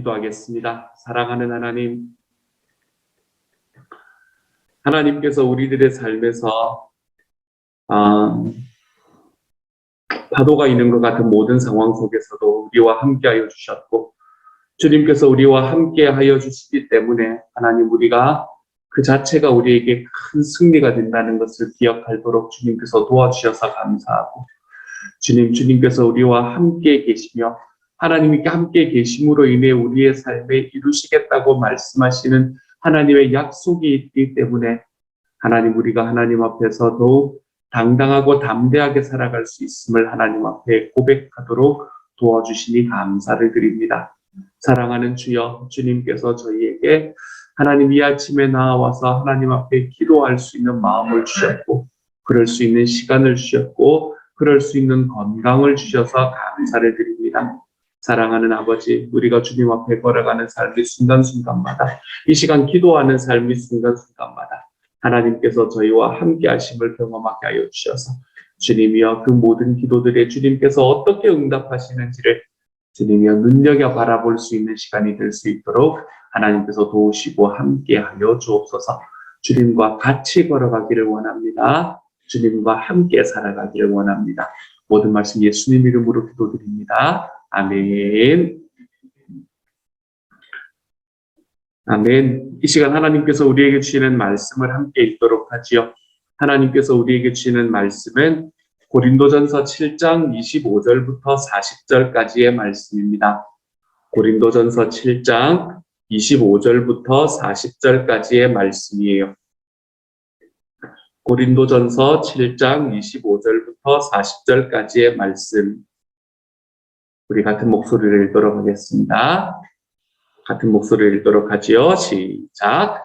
기도하겠습니다. 사랑하는 하나님, 하나님께서 우리들의 삶에서 파도가 있는 것 같은 모든 상황 속에서도 우리와 함께하여 주셨고, 주님께서 우리와 함께하여 주시기 때문에 하나님, 우리가 그 자체가 우리에게 큰 승리가 된다는 것을 기억하도록 주님께서 도와주셔서 감사하고, 주님께서 우리와 함께 계시며 하나님께 함께 계심으로 인해 우리의 삶에 이루시겠다고 말씀하시는 하나님의 약속이 있기 때문에 하나님, 우리가 하나님 앞에서 더욱 당당하고 담대하게 살아갈 수 있음을 하나님 앞에 고백하도록 도와주시니 감사를 드립니다. 사랑하는 주여, 주님께서 저희에게 하나님 이 아침에 나와서 하나님 앞에 기도할 수 있는 마음을 주셨고, 그럴 수 있는 시간을 주셨고, 그럴 수 있는 건강을 주셔서 감사를 드립니다. 사랑하는 아버지, 우리가 주님 앞에 걸어가는 삶의 순간순간마다, 이 시간 기도하는 삶의 순간순간마다 하나님께서 저희와 함께 하심을 경험하게 하여 주셔서 주님이여, 그 모든 기도들에 주님께서 어떻게 응답하시는지를 주님이여 눈여겨 바라볼 수 있는 시간이 될 수 있도록 하나님께서 도우시고 함께 하여 주옵소서. 주님과 같이 걸어가기를 원합니다. 주님과 함께 살아가기를 원합니다. 모든 말씀 예수님 이름으로 기도드립니다. 아멘. 아멘. 이 시간 하나님께서 우리에게 주시는 말씀을 함께 읽도록 하지요. 하나님께서 우리에게 주시는 말씀은 고린도전서 7장 25절부터 40절까지의 말씀입니다. 고린도전서 7장 25절부터 40절까지의 말씀이에요. 고린도전서 7장 25절부터 40절까지의 말씀, 우리 같은 목소리를 읽도록 하겠습니다. 같은 목소리를 읽도록 하지요. 시작.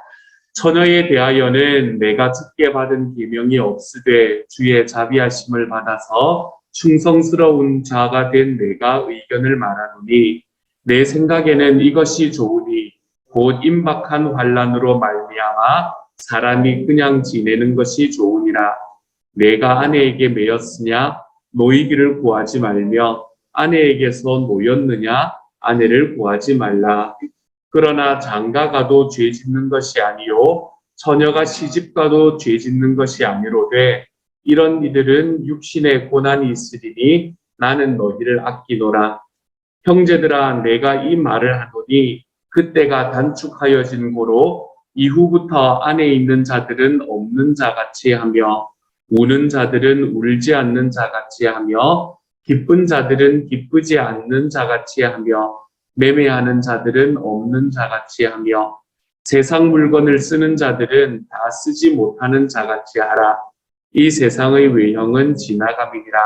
처녀에 대하여는 내가 주께 받은 계명이 없으되 주의 자비하심을 받아서 충성스러운 자가 된 내가 의견을 말하노니, 내 생각에는 이것이 좋으니 곧 임박한 환난으로 말미암아 사람이 그냥 지내는 것이 좋으니라. 내가 아내에게 매였으냐 노이기를 구하지 말며 아내에게서 노였느냐 아내를 구하지 말라. 그러나 장가가도 죄 짓는 것이 아니요 처녀가 시집가도 죄 짓는 것이 아니로되 이런 이들은 육신의 고난이 있으리니 나는 너희를 아끼노라. 형제들아, 내가 이 말을 하노니 그때가 단축하여진 고로 이후부터 안에 있는 자들은 없는 자같이 하며 우는 자들은 울지 않는 자같이 하며 기쁜 자들은 기쁘지 않는 자같이 하며 매매하는 자들은 없는 자같이 하며 세상 물건을 쓰는 자들은 다 쓰지 못하는 자같이 하라. 이 세상의 외형은 지나감이니라.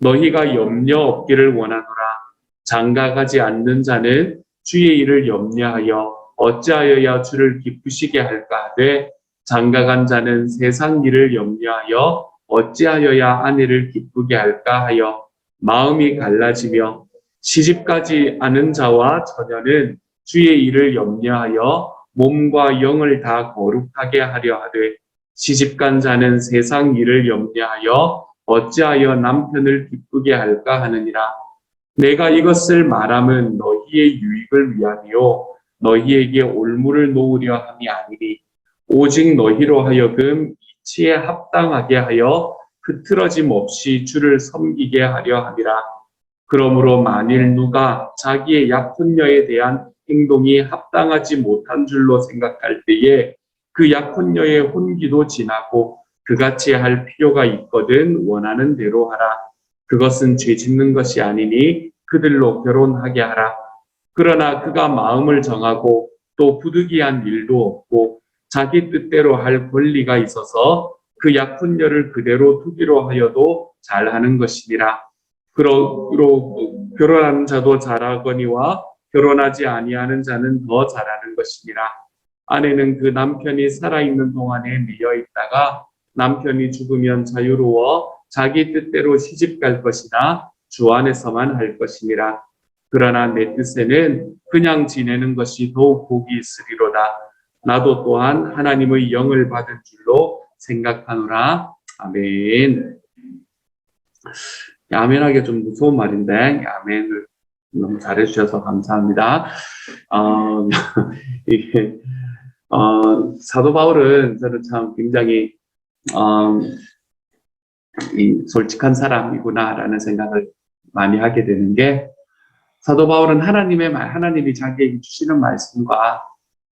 너희가 염려 없기를 원하노라. 장가가지 않는 자는 주의 일을 염려하여 어찌하여야 주를 기쁘시게 할까 하되, 장가간 자는 세상 일을 염려하여 어찌하여야 아내를 기쁘게 할까 하여 마음이 갈라지며, 시집가지 않은 자와 처녀는 주의 일을 염려하여 몸과 영을 다 거룩하게 하려 하되, 시집간 자는 세상 일을 염려하여 어찌하여 남편을 기쁘게 할까 하느니라. 내가 이것을 말함은 너희의 유익을 위함이요 너희에게 올무를 놓으려 함이 아니니, 오직 너희로 하여금 이치에 합당하게 하여 흐트러짐 없이 주를 섬기게 하려 함이라. 그러므로 만일 누가 자기의 약혼녀에 대한 행동이 합당하지 못한 줄로 생각할 때에 그 약혼녀의 혼기도 지나고 그같이 할 필요가 있거든 원하는 대로 하라. 그것은 죄 짓는 것이 아니니 그들로 결혼하게 하라. 그러나 그가 마음을 정하고 또 부득이한 일도 없고 자기 뜻대로 할 권리가 있어서 그 약혼녀를 그대로 두기로 하여도 잘하는 것이니라. 그러므로 결혼하는 자도 잘하거니와 결혼하지 아니하는 자는 더 잘하는 것이니라. 아내는 그 남편이 살아있는 동안에 매여 있다가 남편이 죽으면 자유로워 자기 뜻대로 시집갈 것이나 주 안에서만 할 것이니라. 그러나 내 뜻에는 그냥 지내는 것이 더욱 복이 있으리로다. 나도 또한 하나님의 영을 받은 줄로 생각하노라. 아멘. 아멘하기 좀 무서운 말인데 아멘을 너무 잘해주셔서 감사합니다. 이게, 사도 바울은 저는 참 굉장히, 이 솔직한 사람이구나라는 생각을 많이 하게 되는 게, 사도 바울은 하나님이 자기에게 주시는 말씀과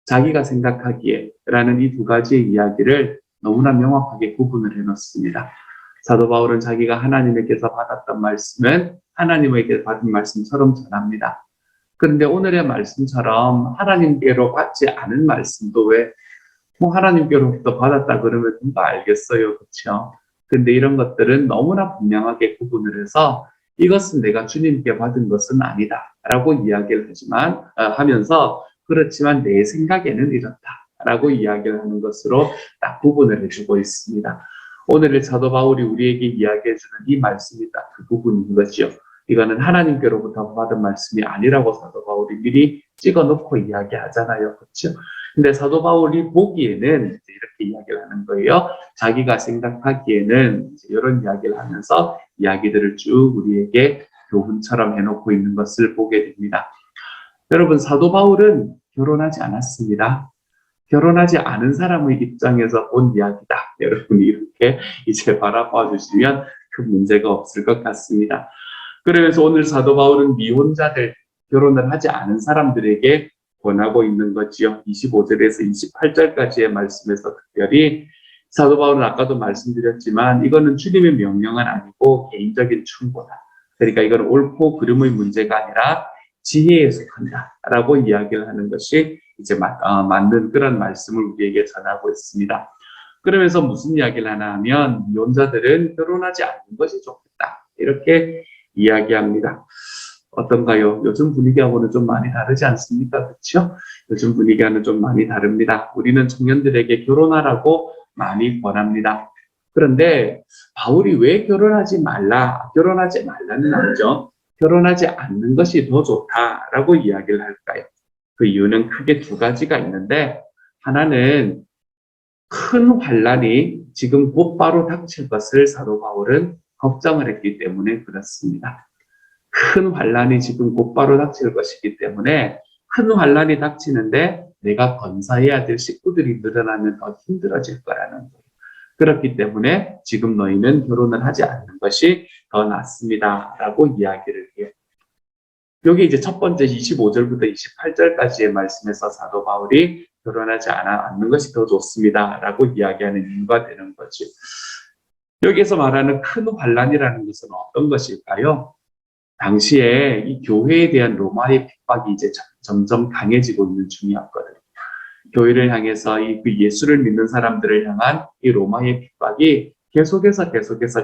자기가 생각하기에 라는 이 두 가지의 이야기를 너무나 명확하게 구분을 해놓습니다. 사도 바울은 자기가 하나님에게서 받았던 말씀은 하나님에게 받은 말씀처럼 전합니다. 그런데 오늘의 말씀처럼 하나님께로 받지 않은 말씀도 왜 하나님께로부터 받았다 그러면 누가 알겠어요, 그렇죠? 근데 이런 것들은 너무나 분명하게 구분을 해서 이것은 내가 주님께 받은 것은 아니다라고 이야기를 하면서 그렇지만 내 생각에는 이렇다라고 이야기를 하는 것으로 딱 구분을 해주고 있습니다. 오늘의 사도 바울이 우리에게 이야기해주는 이 말씀이 딱 그 부분인 거죠. 이거는 하나님께로부터 받은 말씀이 아니라고 사도 바울이 미리 찍어놓고 이야기하잖아요, 그렇죠? 근데 사도 바울이 보기에는 이렇게 이야기를 하는 거예요. 자기가 생각하기에는 이런 이야기를 하면서 이야기들을 쭉 우리에게 교훈처럼 해놓고 있는 것을 보게 됩니다. 여러분, 사도 바울은 결혼하지 않았습니다. 결혼하지 않은 사람의 입장에서 본 이야기다. 여러분이 이렇게 이제 바라봐 주시면 큰 문제가 없을 것 같습니다. 그러면서 오늘 사도 바울은 미혼자들, 결혼을 하지 않은 사람들에게 권하고 있는 거지요. 25절에서 28절까지의 말씀에서 특별히 사도 바울은 아까도 말씀드렸지만 이거는 주님의 명령은 아니고 개인적인 충고다. 그러니까 이건 옳고 그름의 문제가 아니라 지혜에 속한다라고 이야기를 하는 것이 이제 맞는 그런 말씀을 우리에게 전하고 있습니다. 그러면서 무슨 이야기를 하나 하면 미혼자들은 결혼하지 않는 것이 좋겠다. 이렇게 이야기합니다. 어떤가요? 요즘 분위기하고는 좀 많이 다르지 않습니까? 그렇죠? 요즘 분위기와는 좀 많이 다릅니다. 우리는 청년들에게 결혼하라고 많이 권합니다. 그런데 바울이 왜 결혼하지 말라는 아니죠. 결혼하지 않는 것이 더 좋다라고 이야기를 할까요? 그 이유는 크게 두 가지가 있는데, 하나는 큰 환란이 지금 곧바로 닥칠 것을 사도 바울은 걱정을 했기 때문에 그렇습니다. 큰 환란이 지금 곧바로 닥칠 것이기 때문에 큰 환란이 닥치는데 내가 건사해야 될 식구들이 늘어나면 더 힘들어질 거라는 거예요. 그렇기 때문에 지금 너희는 결혼을 하지 않는 것이 더 낫습니다. 라고 이야기를 해요. 여기 이제 첫 번째 25절부터 28절까지의 말씀에서 사도 바울이 결혼하지 않는 것이 더 좋습니다. 라고 이야기하는 이유가 되는 거죠. 여기에서 말하는 큰 환란이라는 것은 어떤 것일까요? 당시에 이 교회에 대한 로마의 핍박이 이제 점점 강해지고 있는 중이었거든요. 교회를 향해서 그 예수를 믿는 사람들을 향한 이 로마의 핍박이 계속해서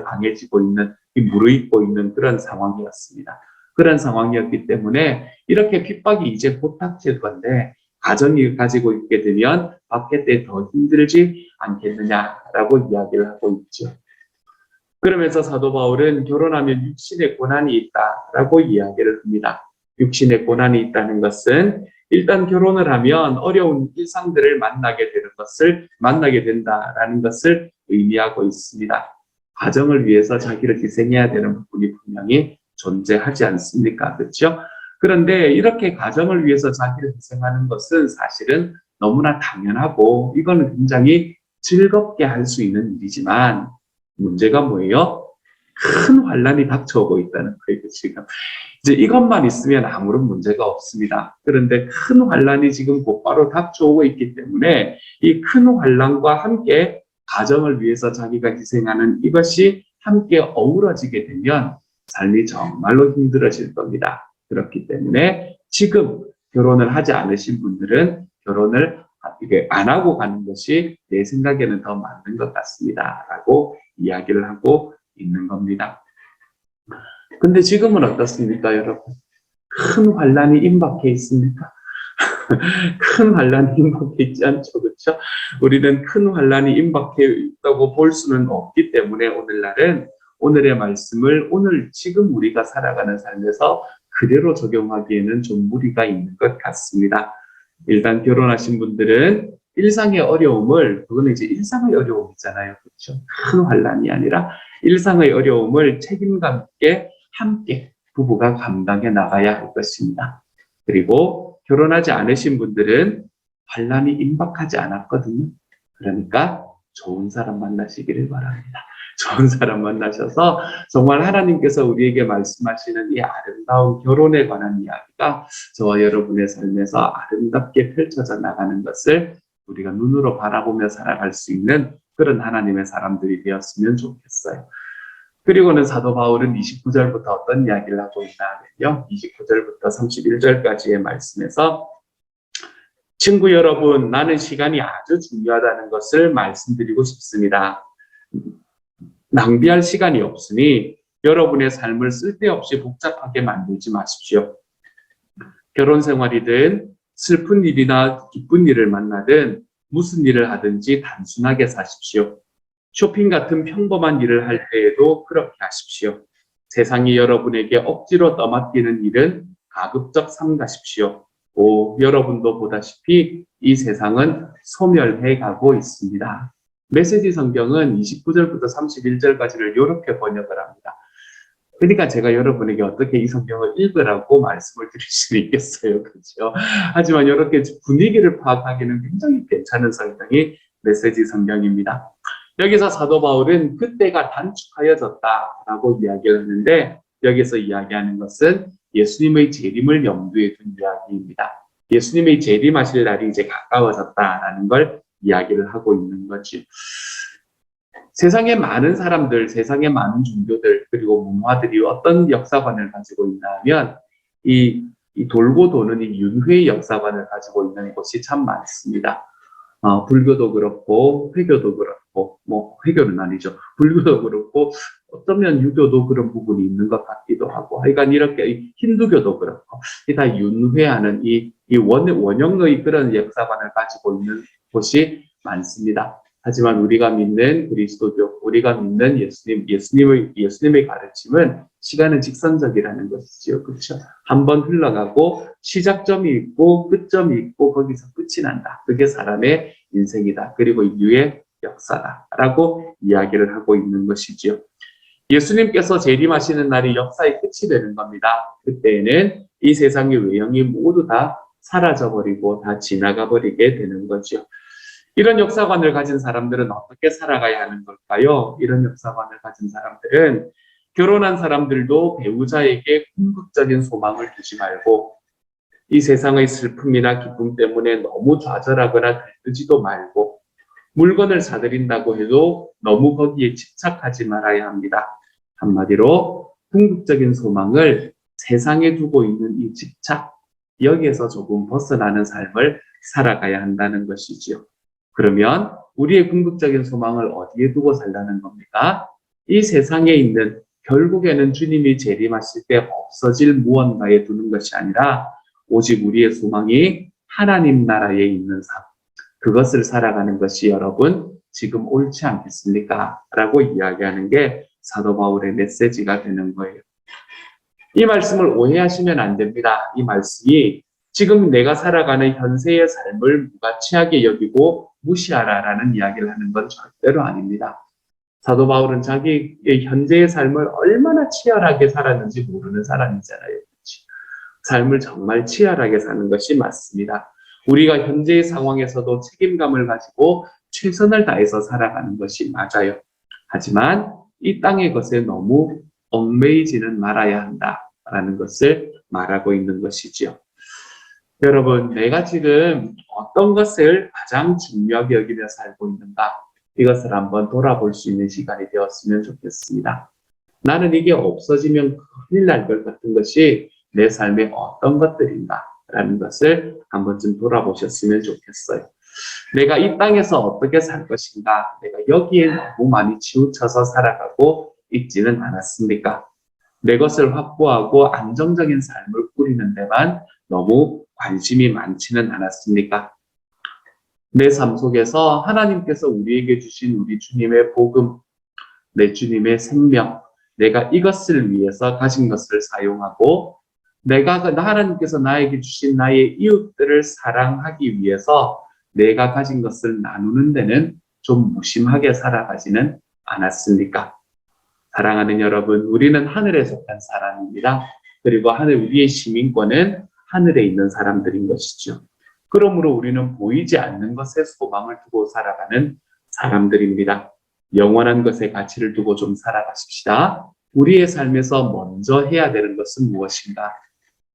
강해지고 있는, 무르익고 있는 그런 상황이었습니다. 그런 상황이었기 때문에 이렇게 핍박이 이제 곧 닥칠 건데 가정이 가지고 있게 되면 받게 때 더 힘들지 않겠느냐라고 이야기를 하고 있죠. 그러면서 사도 바울은 결혼하면 육신의 고난이 있다라고 이야기를 합니다. 육신의 고난이 있다는 것은 일단 결혼을 하면 어려운 일상들을 만나게 된다라는 것을 의미하고 있습니다. 가정을 위해서 자기를 희생해야 되는 부분이 분명히 존재하지 않습니까? 그렇죠? 그런데 이렇게 가정을 위해서 자기를 희생하는 것은 사실은 너무나 당연하고 이거는 굉장히 즐겁게 할 수 있는 일이지만 문제가 뭐예요? 큰 환란이 닥쳐오고 있다는 거예요, 지금. 이제 이것만 있으면 아무런 문제가 없습니다. 그런데 큰 환란이 지금 곧바로 닥쳐오고 있기 때문에 이 큰 환란과 함께 가정을 위해서 자기가 희생하는 이것이 함께 어우러지게 되면 삶이 정말로 힘들어질 겁니다. 그렇기 때문에 지금 결혼을 하지 않으신 분들은 결혼을 안 하고 가는 것이 내 생각에는 더 맞는 것 같습니다. 라고 이야기를 하고 있는 겁니다. 근데 지금은 어떻습니까, 여러분? 큰 환란이 임박해 있습니까? 큰 환란이 임박해 있지 않죠, 그렇죠? 우리는 큰 환란이 임박해 있다고 볼 수는 없기 때문에 오늘의 말씀을 지금 우리가 살아가는 삶에서 그대로 적용하기에는 좀 무리가 있는 것 같습니다. 일단 결혼하신 분들은 일상의 어려움을, 그거는 이제 일상의 어려움이잖아요. 그렇죠? 큰 환란이 아니라 일상의 어려움을 책임감 있게 함께 부부가 감당해 나가야 할 것입니다. 그리고 결혼하지 않으신 분들은 환란이 임박하지 않았거든요. 그러니까 좋은 사람 만나시기를 바랍니다. 좋은 사람 만나셔서 정말 하나님께서 우리에게 말씀하시는 이 아름다운 결혼에 관한 이야기가 저와 여러분의 삶에서 아름답게 펼쳐져 나가는 것을 우리가 눈으로 바라보며 살아갈 수 있는 그런 하나님의 사람들이 되었으면 좋겠어요. 그리고는 사도 바울은 29절부터 어떤 이야기를 하고 있나 하면요. 29절부터 31절까지의 말씀에서 친구 여러분, 나는 시간이 아주 중요하다는 것을 말씀드리고 싶습니다. 낭비할 시간이 없으니 여러분의 삶을 쓸데없이 복잡하게 만들지 마십시오. 결혼 생활이든 슬픈 일이나 기쁜 일을 만나든 무슨 일을 하든지 단순하게 사십시오. 쇼핑 같은 평범한 일을 할 때에도 그렇게 하십시오. 세상이 여러분에게 억지로 떠맡기는 일은 가급적 삼가십시오. 여러분도 보다시피 이 세상은 소멸해 가고 있습니다. 메시지 성경은 29절부터 31절까지를 이렇게 번역을 합니다. 그러니까 제가 여러분에게 어떻게 이 성경을 읽으라고 말씀을 드릴 수 있겠어요. 그렇죠? 하지만 이렇게 분위기를 파악하기는 굉장히 괜찮은 성경이 메시지 성경입니다. 여기서 사도 바울은 그때가 단축하여졌다라고 이야기를 하는데 여기서 이야기하는 것은 예수님의 재림을 염두에 둔 이야기입니다. 예수님의 재림하실 날이 이제 가까워졌다라는 걸 이야기를 하고 있는 거지. 세상에 많은 사람들, 세상에 많은 종교들 그리고 문화들이 어떤 역사관을 가지고 있나 하면 이 돌고 도는 이 윤회의 역사관을 가지고 있는 곳이 참 많습니다. 불교도 그렇고 회교도 그렇고 회교는 아니죠. 불교도 그렇고 어쩌면 유교도 그런 부분이 있는 것 같기도 하고 하여간 이렇게 힌두교도 그렇고 다 윤회하는 이 원형의 그런 역사관을 가지고 있는 곳이 많습니다. 하지만 우리가 믿는 그리스도교, 우리가 믿는 예수님의 가르침은 시간은 직선적이라는 것이지요. 그렇죠? 한번 흘러가고 시작점이 있고 끝점이 있고 거기서 끝이 난다. 그게 사람의 인생이다. 그리고 인류의 역사다라고 이야기를 하고 있는 것이지요. 예수님께서 재림하시는 날이 역사의 끝이 되는 겁니다. 그때에는 이 세상의 외형이 모두 다 사라져버리고 다 지나가 버리게 되는 거죠. 이런 역사관을 가진 사람들은 어떻게 살아가야 하는 걸까요? 이런 역사관을 가진 사람들은 결혼한 사람들도 배우자에게 궁극적인 소망을 두지 말고 이 세상의 슬픔이나 기쁨 때문에 너무 좌절하거나 들뜨지도 말고 물건을 사들인다고 해도 너무 거기에 집착하지 말아야 합니다. 한마디로 궁극적인 소망을 세상에 두고 있는 이 집착, 여기에서 조금 벗어나는 삶을 살아가야 한다는 것이지요. 그러면 우리의 궁극적인 소망을 어디에 두고 살라는 겁니까? 이 세상에 있는 결국에는 주님이 재림하실 때 없어질 무언가에 두는 것이 아니라 오직 우리의 소망이 하나님 나라에 있는 삶, 그것을 살아가는 것이 여러분 지금 옳지 않겠습니까? 라고 이야기하는 게 사도 바울의 메시지가 되는 거예요. 이 말씀을 오해하시면 안 됩니다. 이 말씀이 지금 내가 살아가는 현세의 삶을 무가치하게 여기고 무시하라라는 이야기를 하는 건 절대로 아닙니다. 사도 바울은 자기의 현재의 삶을 얼마나 치열하게 살았는지 모르는 사람이잖아요. 그렇지? 삶을 정말 치열하게 사는 것이 맞습니다. 우리가 현재의 상황에서도 책임감을 가지고 최선을 다해서 살아가는 것이 맞아요. 하지만 이 땅의 것에 너무 얽매이지는 말아야 한다라는 것을 말하고 있는 것이지요. 여러분, 내가 지금 어떤 것을 가장 중요하게 여기며 살고 있는가? 이것을 한번 돌아볼 수 있는 시간이 되었으면 좋겠습니다. 나는 이게 없어지면 큰일 날 것 같은 것이 내 삶의 어떤 것들인가? 라는 것을 한 번쯤 돌아보셨으면 좋겠어요. 내가 이 땅에서 어떻게 살 것인가? 내가 여기에 너무 많이 치우쳐서 살아가고 있지는 않았습니까? 내 것을 확보하고 안정적인 삶을 꾸리는 데만 너무 관심이 많지는 않았습니까? 내 삶 속에서 하나님께서 우리에게 주신 우리 주님의 복음, 내 주님의 생명, 내가 이것을 위해서 가진 것을 사용하고 하나님께서 나에게 주신 나의 이웃들을 사랑하기 위해서 내가 가진 것을 나누는 데는 좀 무심하게 살아가지는 않았습니까? 사랑하는 여러분, 우리는 하늘에 속한 사람입니다. 그리고 우리의 시민권은 하늘에 있는 사람들인 것이죠. 그러므로 우리는 보이지 않는 것에 소망을 두고 살아가는 사람들입니다. 영원한 것에 가치를 두고 좀 살아가십시다. 우리의 삶에서 먼저 해야 되는 것은 무엇인가?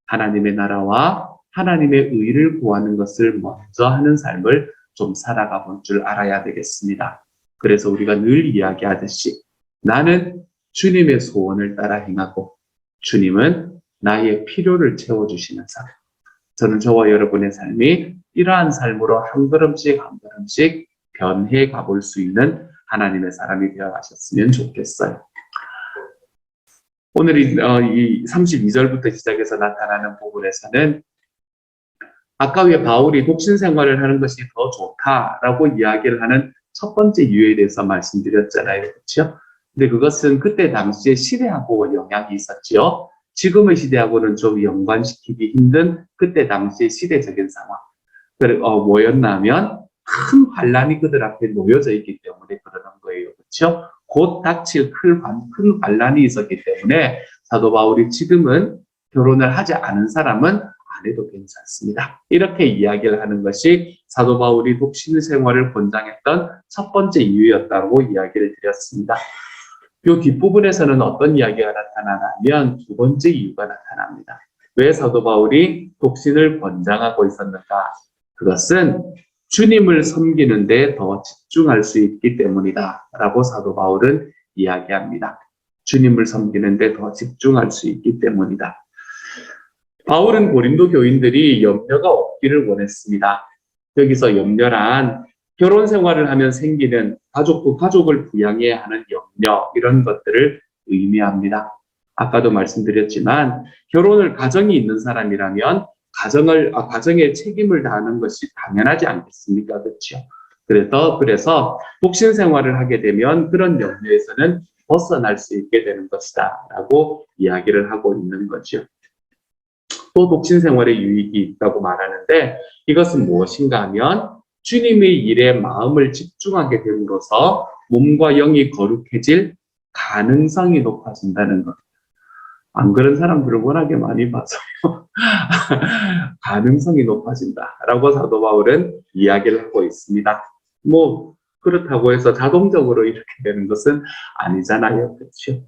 하나님의 나라와 하나님의 의를 구하는 것을 먼저 하는 삶을 좀 살아가 볼 줄 알아야 되겠습니다. 그래서 우리가 늘 이야기하듯이 나는 주님의 소원을 따라 행하고 주님은 나의 필요를 채워주시는 삶. 저는 저와 여러분의 삶이 이러한 삶으로 한 걸음씩 한 걸음씩 변해 가볼 수 있는 하나님의 사람이 되어 가셨으면 좋겠어요. 오늘 이 32절부터 시작해서 나타나는 부분에서는 아까 왜 바울이 독신 생활을 하는 것이 더 좋다라고 이야기를 하는 첫 번째 이유에 대해서 말씀드렸잖아요. 그렇죠? 근데 그것은 그때 당시의 시대하고 영향이 있었죠. 지금의 시대하고는 좀 연관시키기 힘든 그때 당시의 시대적인 상황. 뭐였냐면 큰 환란이 그들 앞에 놓여져 있기 때문에 그러는 거예요. 그렇죠? 곧 닥칠 큰 환란이 있었기 때문에 사도 바울이 지금은 결혼을 하지 않은 사람은 안 해도 괜찮습니다. 이렇게 이야기를 하는 것이 사도 바울이 독신 생활을 권장했던 첫 번째 이유였다고 이야기를 드렸습니다. 이 뒷부분에서는 어떤 이야기가 나타나냐면 두 번째 이유가 나타납니다. 왜 사도 바울이 독신을 권장하고 있었는가? 그것은 주님을 섬기는 데 더 집중할 수 있기 때문이다 라고 사도 바울은 이야기합니다. 주님을 섬기는 데 더 집중할 수 있기 때문이다. 바울은 고린도 교인들이 염려가 없기를 원했습니다. 여기서 염려란 결혼 생활을 하면 생기는 가족을 부양해야 하는 염려, 이런 것들을 의미합니다. 아까도 말씀드렸지만 가정이 있는 사람이라면 가정의 책임을 다하는 것이 당연하지 않겠습니까? 그렇죠? 그래서 독신 생활을 하게 되면 그런 염려에서는 벗어날 수 있게 되는 것이다 라고 이야기를 하고 있는 거죠. 또 독신 생활에 유익이 있다고 말하는데 이것은 무엇인가 하면 주님의 일에 마음을 집중하게 됨으로써 몸과 영이 거룩해질 가능성이 높아진다는 것. 안 그런 사람들을 워낙에 많이 봐서요. 가능성이 높아진다라고 사도 바울은 이야기를 하고 있습니다. 그렇다고 해서 자동적으로 이렇게 되는 것은 아니잖아요. 그렇죠?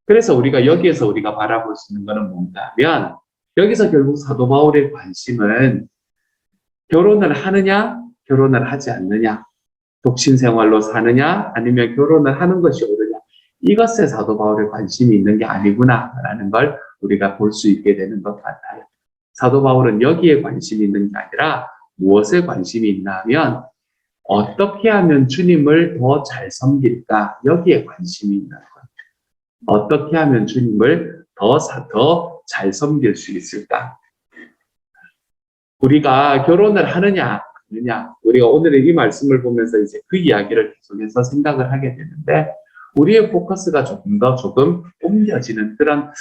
그래서 여기에서 우리가 바라볼 수 있는 것은 뭔가 하면 여기서 결국 사도 바울의 관심은 결혼을 하느냐, 결혼을 하지 않느냐, 독신 생활로 사느냐, 아니면 결혼을 하는 것이 옳으냐, 이것에 사도 바울의 관심이 있는 게 아니구나라는 걸 우리가 볼 수 있게 되는 것 같아요. 사도 바울은 여기에 관심이 있는 게 아니라 무엇에 관심이 있나 하면 어떻게 하면 주님을 더 잘 섬길까, 여기에 관심이 있는 거예요. 어떻게 하면 주님을 더 잘 섬길 수 있을까? 우리가 결혼을 하느냐, 아니냐, 우리가 오늘의 이 말씀을 보면서 이제 그 이야기를 계속해서 생각을 하게 되는데, 우리의 포커스가 조금 옮겨지는 그런,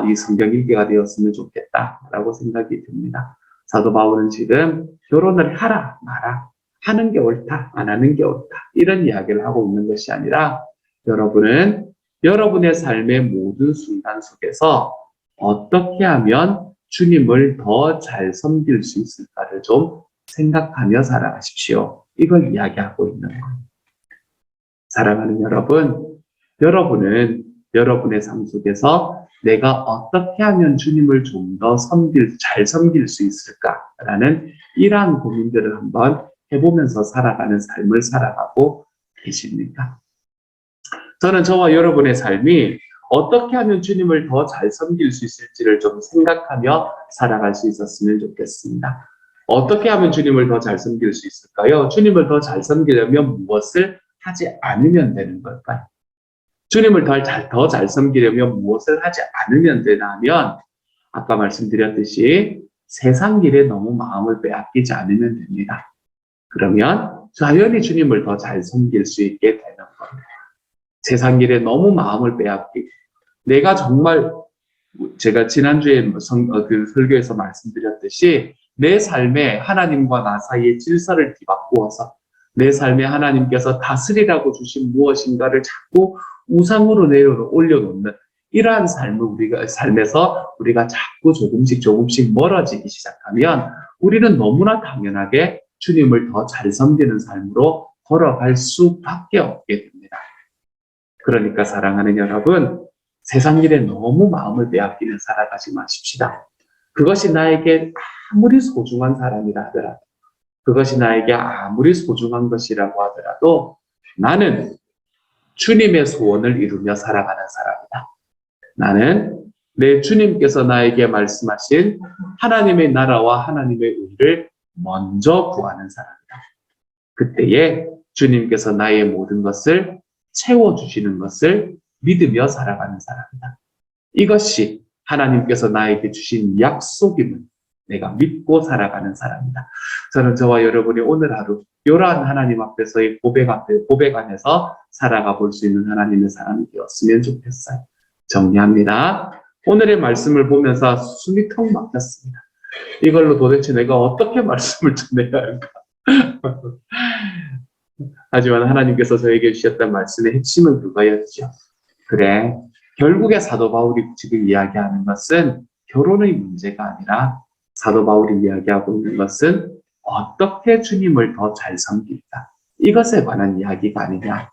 이 성경 읽기가 되었으면 좋겠다라고 생각이 듭니다. 사도 바울은 지금 결혼을 하라, 마라, 하는 게 옳다, 안 하는 게 옳다, 이런 이야기를 하고 있는 것이 아니라, 여러분은 여러분의 삶의 모든 순간 속에서 어떻게 하면 주님을 더 잘 섬길 수 있을까를 좀 생각하며 살아가십시오. 이걸 이야기하고 있는 거예요. 사랑하는 여러분은 여러분의 삶 속에서 내가 어떻게 하면 주님을 좀 더 잘 섬길 수 있을까라는 이러한 고민들을 한번 해보면서 살아가는 삶을 살아가고 계십니까? 저는 저와 여러분의 삶이 어떻게 하면 주님을 더 잘 섬길 수 있을지를 좀 생각하며 살아갈 수 있었으면 좋겠습니다. 어떻게 하면 주님을 더 잘 섬길 수 있을까요? 주님을 더 잘 섬기려면 무엇을 하지 않으면 되는 걸까요? 주님을 더 잘 섬기려면 무엇을 하지 않으면 되냐면 아까 말씀드렸듯이 세상 일에 너무 마음을 빼앗기지 않으면 됩니다. 그러면 자연히 주님을 더 잘 섬길 수 있게 되는 겁니다. 세상 일에 너무 마음을 빼앗기고 내가 정말 제가 지난주에 설교에서 말씀드렸듯이 내 삶에 하나님과 나 사이의 질서를 뒤바꾸어서 내 삶에 하나님께서 다스리라고 주신 무엇인가를 자꾸 우상으로 올려놓는 이러한 삶에서 우리가 자꾸 조금씩 멀어지기 시작하면 우리는 너무나 당연하게 주님을 더 잘 섬기는 삶으로 걸어갈 수밖에 없게 됩니다. 그러니까 사랑하는 여러분, 세상 일에 너무 마음을 빼앗기며 살아가지 마십시다. 그것이 나에게 아무리 소중한 사람이라 하더라도, 그것이 나에게 아무리 소중한 것이라고 하더라도 나는 주님의 소원을 이루며 살아가는 사람이다. 나는 내 주님께서 나에게 말씀하신 하나님의 나라와 하나님의 의를 먼저 구하는 사람이다. 그때에 주님께서 나의 모든 것을 채워주시는 것을 믿으며 살아가는 사람이다. 이것이 하나님께서 나에게 주신 약속임을 내가 믿고 살아가는 사람이다. 저는 저와 여러분이 오늘 하루 이러한 하나님 앞에서의 고백 안에서 살아가 볼 수 있는 하나님의 사람이 되었으면 좋겠어요. 정리합니다. 오늘의 말씀을 보면서 숨이 턱 막혔습니다. 이걸로 도대체 내가 어떻게 말씀을 전해야 할까? 하지만 하나님께서 저에게 주셨던 말씀의 핵심은 그거였죠. 그래, 결국에 사도 바울이 지금 이야기하는 것은 결혼의 문제가 아니라 사도 바울이 이야기하고 있는 것은 어떻게 주님을 더 잘 섬길까? 이것에 관한 이야기가 아니냐.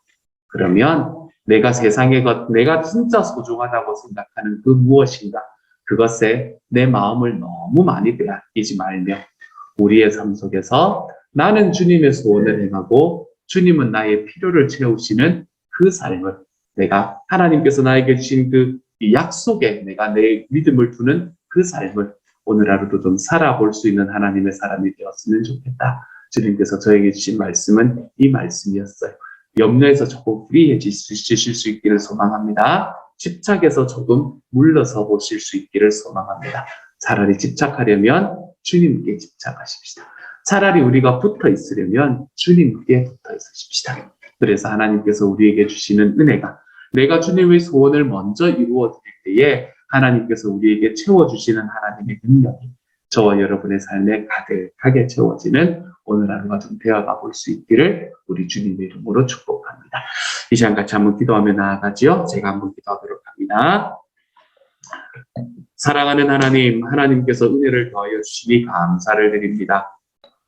그러면 내가 내가 진짜 소중하다고 생각하는 그 무엇인가, 그것에 내 마음을 너무 많이 빼앗기지 말며 우리의 삶 속에서 나는 주님의 소원을 행하고 주님은 나의 필요를 채우시는 그 삶을, 내가 하나님께서 나에게 주신 그 약속에 내가 내 믿음을 두는 그 삶을 오늘 하루도 좀 살아볼 수 있는 하나님의 사람이 되었으면 좋겠다. 주님께서 저에게 주신 말씀은 이 말씀이었어요. 염려에서 조금 프리해지실 수 있기를 소망합니다. 집착에서 조금 물러서 보실 수 있기를 소망합니다. 차라리 집착하려면 주님께 집착하십시다. 차라리 우리가 붙어 있으려면 주님께 붙어 있으십시다. 그래서 하나님께서 우리에게 주시는 은혜가, 내가 주님의 소원을 먼저 이루어 드릴 때에 하나님께서 우리에게 채워주시는 하나님의 능력이 저와 여러분의 삶에 가득하게 채워지는 오늘 하루가 좀 되어가 볼 수 있기를 우리 주님의 이름으로 축복합니다. 이 시간 같이 한번 기도하며 나아가지요. 제가 한번 기도하도록 합니다. 사랑하는 하나님, 하나님께서 은혜를 더하여 주시니 감사를 드립니다.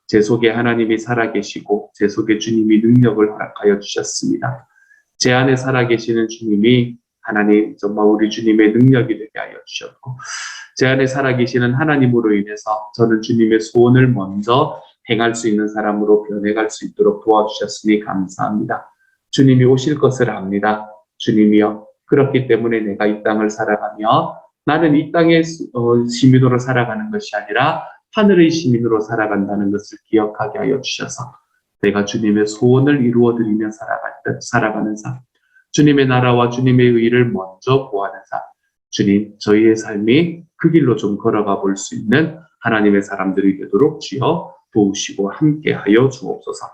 제 속에 하나님이 살아계시고 제 속에 주님이 능력을 허락하여 주셨습니다. 제 안에 살아계시는 주님이 하나님 정말 우리 주님의 능력이 되게 하여 주셨고, 제 안에 살아계시는 하나님으로 인해서 저는 주님의 소원을 먼저 행할 수 있는 사람으로 변해갈 수 있도록 도와주셨으니 감사합니다. 주님이 오실 것을 압니다. 주님이여, 그렇기 때문에 내가 이 땅을 살아가며 나는 이 땅의 시민으로 살아가는 것이 아니라 하늘의 시민으로 살아간다는 것을 기억하게 하여 주셔서 내가 주님의 소원을 이루어드리며 살아가는 삶, 주님의 나라와 주님의 의를 먼저 구하는 삶, 주님, 저희의 삶이 그 길로 좀 걸어가 볼 수 있는 하나님의 사람들이 되도록 주여 도우시고 함께하여 주옵소서.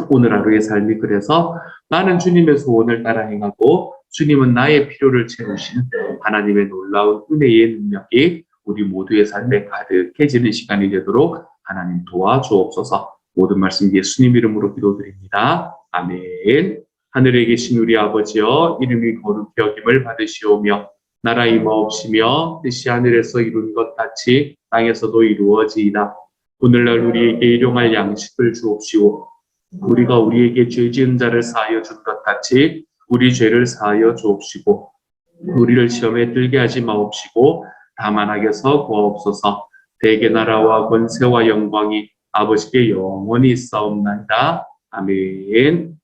오늘 하루의 삶이 그래서 나는 주님의 소원을 따라 행하고 주님은 나의 필요를 채우시는 하나님의 놀라운 은혜의 능력이 우리 모두의 삶에 가득해지는 시간이 되도록 하나님 도와주옵소서. 모든 말씀 예수님 이름으로 기도드립니다. 아멘. 하늘에 계신 우리 아버지여, 이름이 거룩히 여김을 받으시오며 나라 임하옵시며 뜻이 하늘에서 이룬 것 같이 땅에서도 이루어지이다. 오늘날 우리에게 일용할 양식을 주옵시오. 우리가 우리에게 죄 지은 자를 사하여 준 것 같이 우리 죄를 사하여 주옵시고 우리를 시험에 들게 하지 마옵시고 다만 악에서 구하옵소서. 대개 나라와 권세와 영광이 아버지께 영원히 있사옵나이다. 아멘.